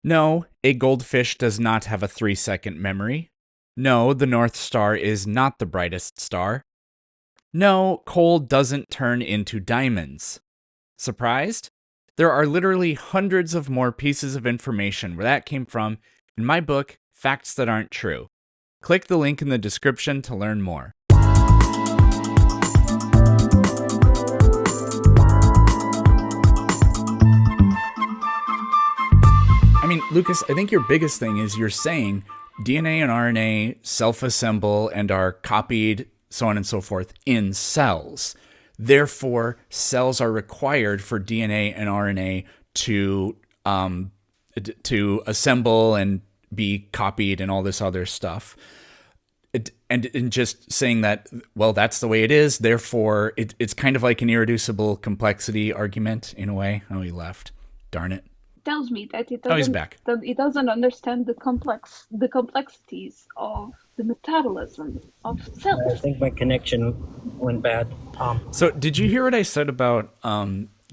No, a goldfish does not have a 3-second memory. No, the North Star is not the brightest star. No, coal doesn't turn into diamonds. Surprised? There are literally hundreds of more pieces of information where that came from in my book, Facts That Aren't True. Click the link in the description to learn more. I mean, Lucas, I think your biggest thing is you're saying DNA and RNA self-assemble and are copied, so on and so forth, in cells. Therefore, cells are required for DNA and RNA to assemble and be copied and all this other stuff. And just saying that, well, that's the way it is. Therefore, it's kind of like an irreducible complexity argument in a way. Oh, he left. Darn it. Tells me that it Oh, he's doesn't back. that it doesn't understand the complexities of the metabolism of I cells. think my connection went bad. So did you hear what I said about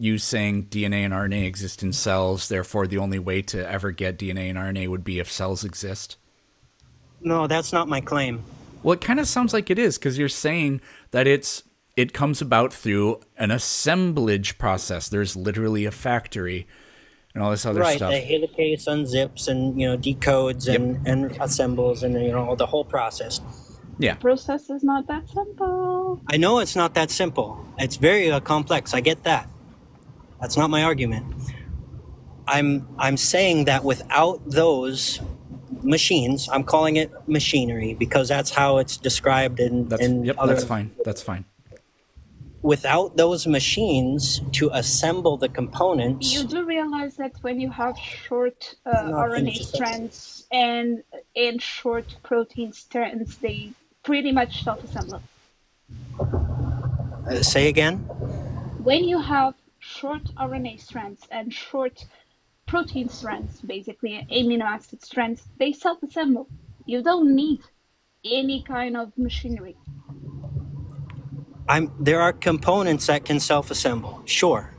you saying DNA and RNA exist in cells, therefore the only way to ever get DNA and RNA would be if cells exist? No, that's not my claim. Well, it kind of sounds like it is, because you're saying that it comes about through an assemblage process. There's literally a factory and all this other Right, stuff. the helicase unzips and decodes and assembles and the whole process. Yeah. Process is not that simple. I know it's not that simple. It's very complex. I get that. That's not my argument. I'm saying that without those machines, I'm calling it machinery because that's how it's described in other. That's fine. That's fine. Without those machines to assemble the components. You do realize that when you have short Not RNA finished. strands and short protein strands, they pretty much self-assemble. Say again? When you have short RNA strands and short protein strands, basically amino acid strands, they self-assemble. You don't need any kind of machinery. There are components that can self-assemble. Sure.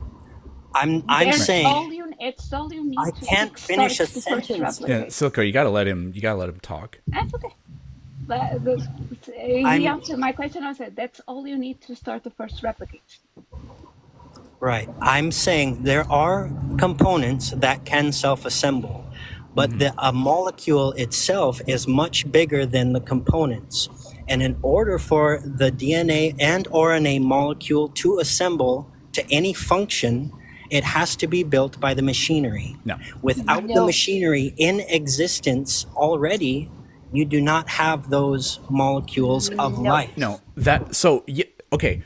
I'm It's saying all you need. I to can't start finish a the first sentence. Yeah, replicate. Silko, you gotta let him talk. That's okay. But he answered my question. I said that's all you need to start the first replicate. Right. I'm saying there are components that can self-assemble, but a molecule itself is much bigger than the components. And in order for the DNA and RNA molecule to assemble to any function, it has to be built by the machinery. No. Without the No. machinery in existence already, you do not have those molecules of No. life. No, okay.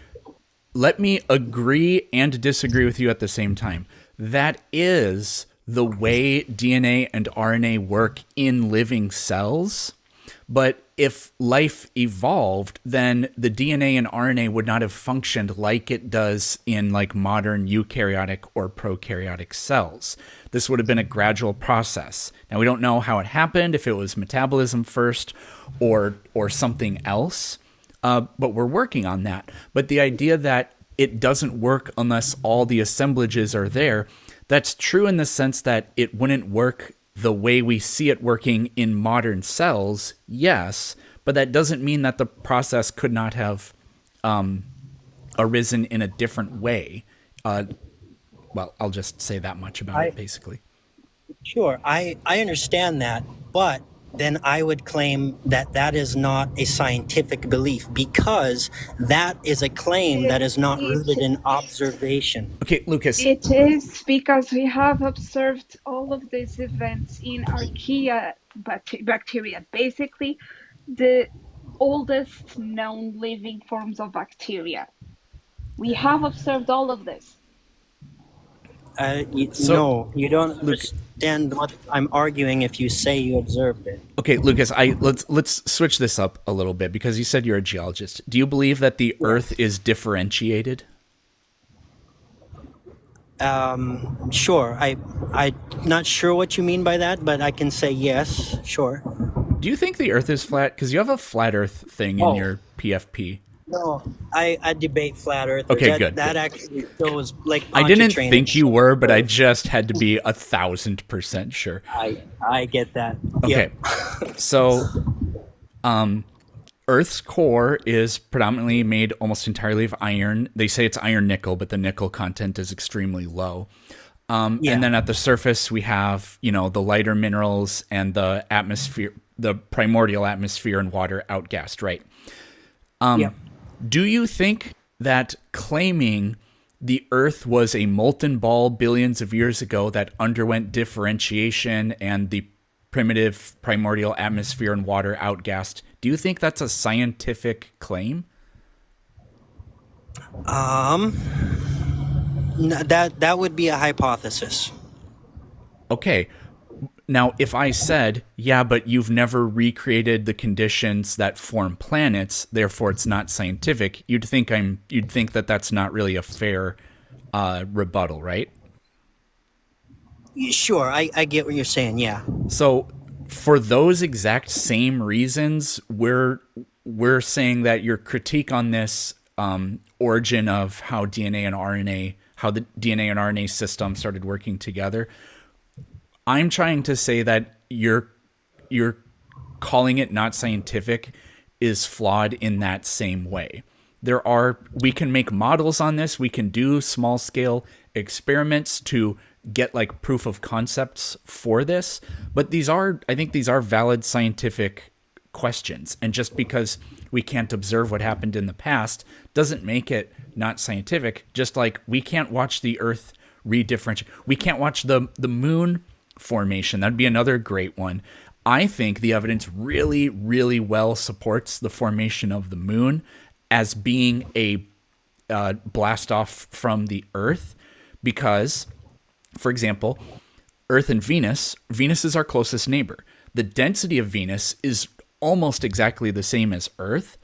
Let me agree and disagree with you at the same time. That is the way DNA and RNA work in living cells. But if life evolved, then the DNA and RNA would not have functioned like it does in like modern eukaryotic or prokaryotic cells. This would have been a gradual process. Now, we don't know how it happened, if it was metabolism first or something else, but we're working on that. But the idea that it doesn't work unless all the assemblages are there, that's true in the sense that it wouldn't work the way we see it working in modern cells, yes, but that doesn't mean that the process could not have arisen in a different way. Well, I'll just say that much about it, basically. Sure, I understand that, but then I would claim that that is not a scientific belief because that is a claim that is not rooted in observation. Okay, Lucas. It is because we have observed all of these events in Archaea bacteria, basically the oldest known living forms of bacteria. We have observed all of this. No, you don't understand what I'm arguing if you say you observed it. Okay, Lucas, let's switch this up a little bit because you said you're a geologist. Do you believe that the Earth is differentiated? Sure. I'm not sure what you mean by that, but I can say yes, sure. Do you think the Earth is flat? Because you have a flat Earth thing in your PFP. No, I debate flat earthers. Okay, That good, that good. actually shows Lake I didn't Pontchartrain and think you shows were, but I Earth. just had to be 1,000% sure. I get that. Yep. Okay, so Earth's core is predominantly made almost entirely of iron. They say it's iron nickel, but the nickel content is extremely low. And Yeah. then at the surface, we have, the lighter minerals and the atmosphere, the primordial atmosphere and water outgassed, right? Yep. Do you think that claiming the Earth was a molten ball billions of years ago that underwent differentiation and the primitive primordial atmosphere and water outgassed, do you think that's a scientific claim? Um. That would be a hypothesis. Okay. Now, if I said, yeah, but you've never recreated the conditions that form planets, therefore it's not scientific, you'd think that that's not really a fair rebuttal, right? Sure, I get what you're saying. Yeah. So, for those exact same reasons, we're saying that your critique on this origin of how DNA and RNA, how the DNA and RNA system started working together, I'm trying to say that you're calling it not scientific is flawed in that same way. We can make models on this, we can do small scale experiments to get like proof of concepts for this, but I think these are valid scientific questions. And just because we can't observe what happened in the past doesn't make it not scientific. Just like we can't watch the Earth redifferentiate, we can't watch the moon formation. That'd be another great one. I think the evidence really, really well supports the formation of the moon as being a blast off from the Earth, because, for example, Earth and Venus is our closest neighbor. The density of Venus is almost exactly the same as Earth.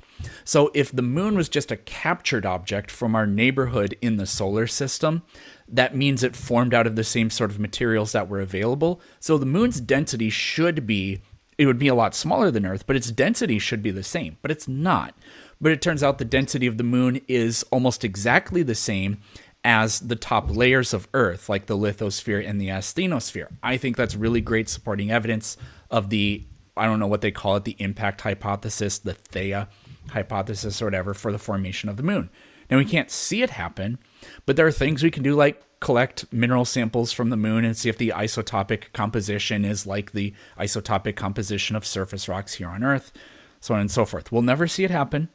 So if the moon was just a captured object from our neighborhood in the solar system, that means it formed out of the same sort of materials that were available. So the moon's density it would be a lot smaller than Earth, but its density should be the same, but it's not. But it turns out the density of the moon is almost exactly the same as the top layers of Earth, like the lithosphere and the asthenosphere. I think that's really great supporting evidence of I don't know what they call it, the impact hypothesis, the Theia hypothesis or whatever, for the formation of the moon. Now, we can't see it happen, but there are things we can do, like collect mineral samples from the moon and see if the isotopic composition is like the isotopic composition of surface rocks here on Earth, so on and so forth. We'll never see it happen.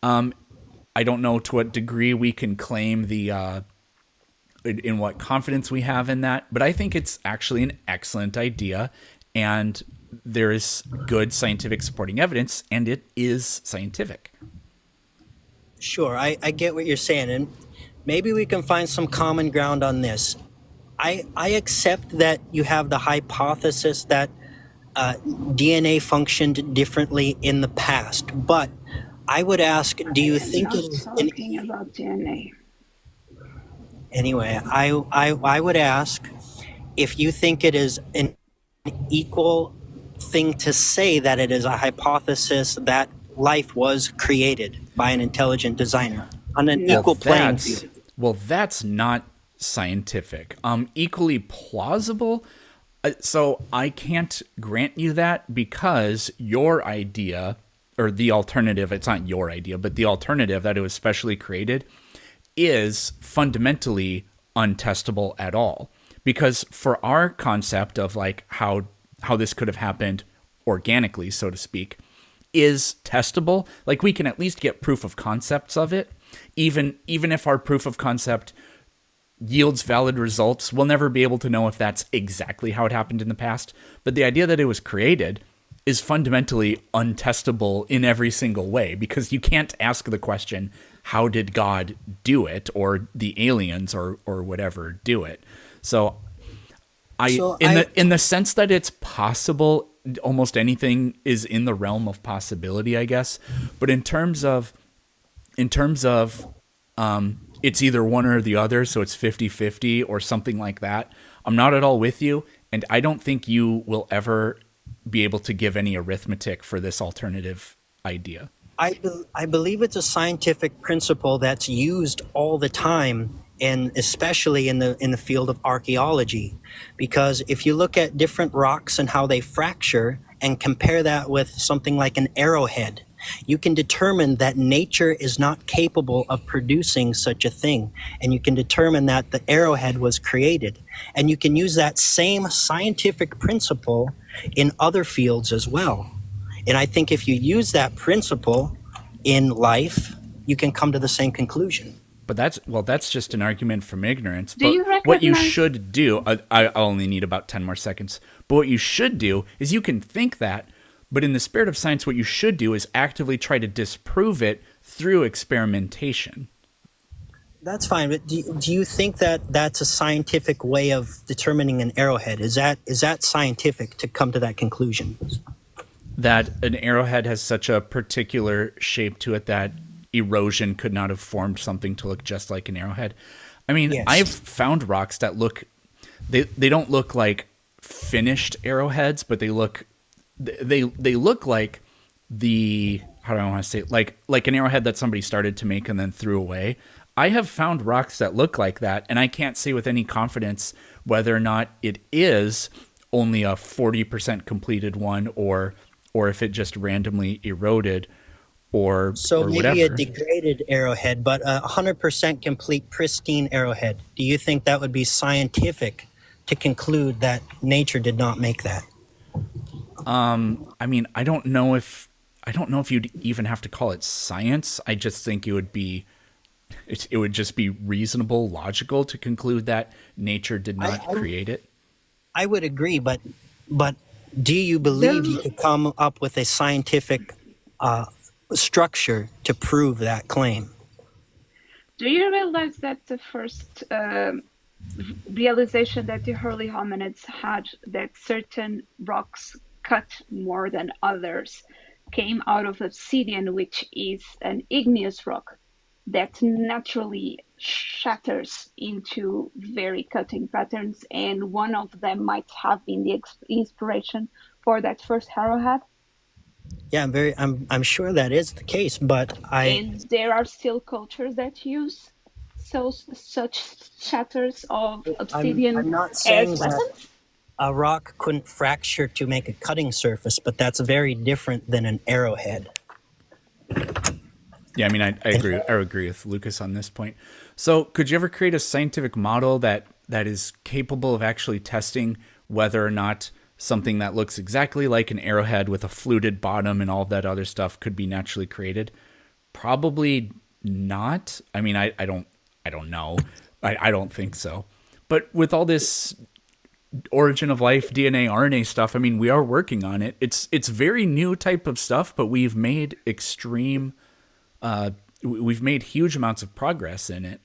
I don't know to what degree we can claim in what confidence we have in that, but I think it's actually an excellent idea, and there is good scientific supporting evidence, and it is scientific. Sure, I get what you're saying, and maybe we can find some common ground on this. I accept that you have the hypothesis that DNA functioned differently in the past, but I would ask, do you think it Not is talking about DNA. anyway? I would ask if you think it is an equal thing to say that it is a hypothesis that life was created by an intelligent designer on an No. equal playing field. That's not scientific. Equally plausible. So I can't grant you that, because your idea, or the alternative, it's not your idea, but the alternative that it was specially created, is fundamentally untestable at all. Because for our concept of like how this could have happened organically, so to speak, is testable. Like, we can at least get proof of concepts of it. Even if our proof of concept yields valid results, we'll never be able to know if that's exactly how it happened in the past. But the idea that it was created is fundamentally untestable in every single way, because you can't ask the question, how did God do it, or the aliens or whatever do it? So in the sense that it's possible, almost anything is in the realm of possibility, I guess. But in terms of it's either one or the other, so it's 50-50 or something like that, I'm not at all with you, and I don't think you will ever be able to give any arithmetic for this alternative idea. I believe it's a scientific principle that's used all the time, and especially in the field of archaeology, because if you look at different rocks and how they fracture and compare that with something like an arrowhead, you can determine that nature is not capable of producing such a thing, and you can determine that the arrowhead was created, and you can use that same scientific principle in other fields as well. And I think if you use that principle in life, you can come to the same conclusion. But that's just an argument from ignorance. Do But you what you recognize? should do, I only need about 10 more seconds. But what you should do is you can think that, but in the spirit of science, what you should do is actively try to disprove it through experimentation. That's fine, but do you think that that's a scientific way of determining an arrowhead? Is that scientific to come to that conclusion? That an arrowhead has such a particular shape to it that erosion could not have formed something to look just like an arrowhead. I mean, I've Yes. found rocks that look they don't look like finished arrowheads, but they look like the how do I want to say it? Like an arrowhead that somebody started to make and then threw away. I have found rocks that look like that, and I can't say with any confidence whether or not it is only a 40% completed one or if it just randomly eroded So or maybe a whatever. degraded arrowhead, but a 100% complete pristine arrowhead. Do you think that would be scientific to conclude that nature did not make that? I mean, I don't know if you'd even have to call it science. I just think it would just be reasonable, logical to conclude that nature did I, not I create it. I would agree, but do you believe you The, could come up with a scientific uh, structure to prove that claim? do you realize that the first realization that the early hominids had that certain rocks cut more than others came out of obsidian, which is an igneous rock that naturally shatters into very cutting patterns, and one of them might have been the inspiration for that first arrowhead. Yeah, I'm sure that is the case, but And there are still cultures that use such shatters of obsidian I'm not saying as that weapons. a rock couldn't fracture to make a cutting surface, but that's very different than an arrowhead. Yeah, I mean, I agree with Lucas on this point. So, could you ever create a scientific model that is capable of actually testing whether or not something that looks exactly like an arrowhead with a fluted bottom and all of that other stuff could be naturally created? Probably not. I mean, I don't know. I don't think so. But with all this origin of life, DNA, RNA stuff, I mean, we are working on it. It's very new type of stuff, but we've made huge amounts of progress in it.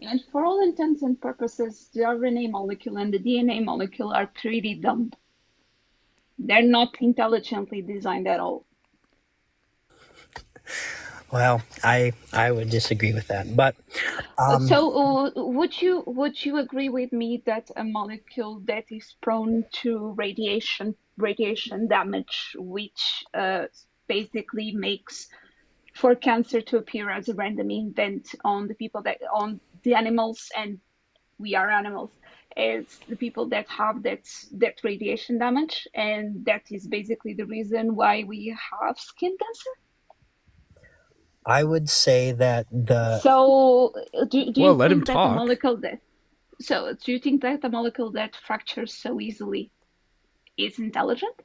And for all intents and purposes, the RNA molecule and the DNA molecule are pretty dumb. They're not intelligently designed at all. Well, I would disagree with that, but Would you agree with me that a molecule that is prone to radiation damage, which basically makes for cancer to appear as a random event on on the animals, and we are animals, as the people that have that radiation damage, and that is basically the reason why we have skin cancer? I would say that the So, do Well, you let him think that the talk. molecule that so do you think that the molecule that fractures so easily is intelligent?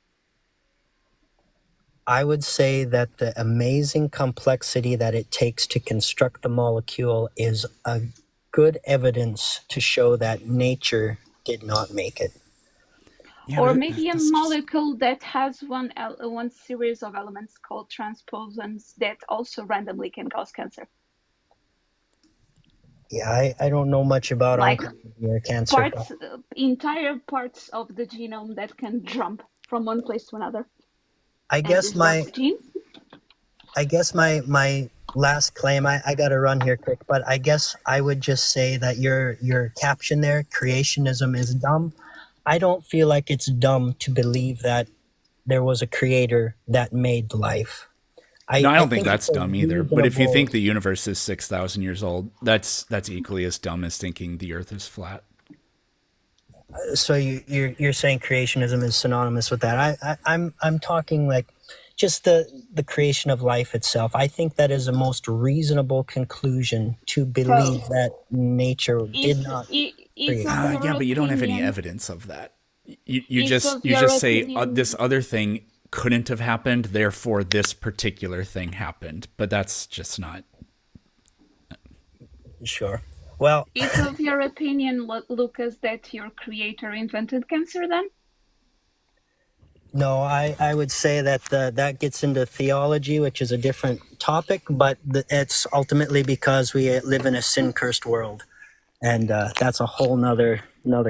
I would say that the amazing complexity that it takes to construct a molecule is a good evidence to show that nature did not make it. Yeah, Or but maybe a that's just molecule that has one series of elements called transposons that also randomly can cause cancer, Yeah, I don't know much about like oncology or cancer, but entire parts of the genome that can jump from one place to another I and guess my disrupt genes. my last claim, I gotta run here quick, but I guess I would just say that your caption there, creationism is dumb. I don't feel like it's dumb to believe that there was a creator that made life. No, I I don't think think it's that's a dumb either. But if you reasonable. think the universe is 6,000 years old, that's equally as dumb as thinking the Earth is flat. So you're saying creationism is synonymous with that. I'm talking like just the creation of life itself. I think that is a most reasonable conclusion to So, believe that nature did is not is create of life. your Yeah, but you don't have any opinion? evidence of that. You Is just of your say this opinion? other thing couldn't have happened, therefore this particular thing happened. But that's just not. Sure. Well, Is of your opinion, Lucas, that your creator invented cancer? Then no, I would say that that gets into theology, which is a different topic, but it's ultimately because we live in a sin cursed world, and that's a whole nother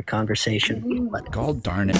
conversation. But God darn it.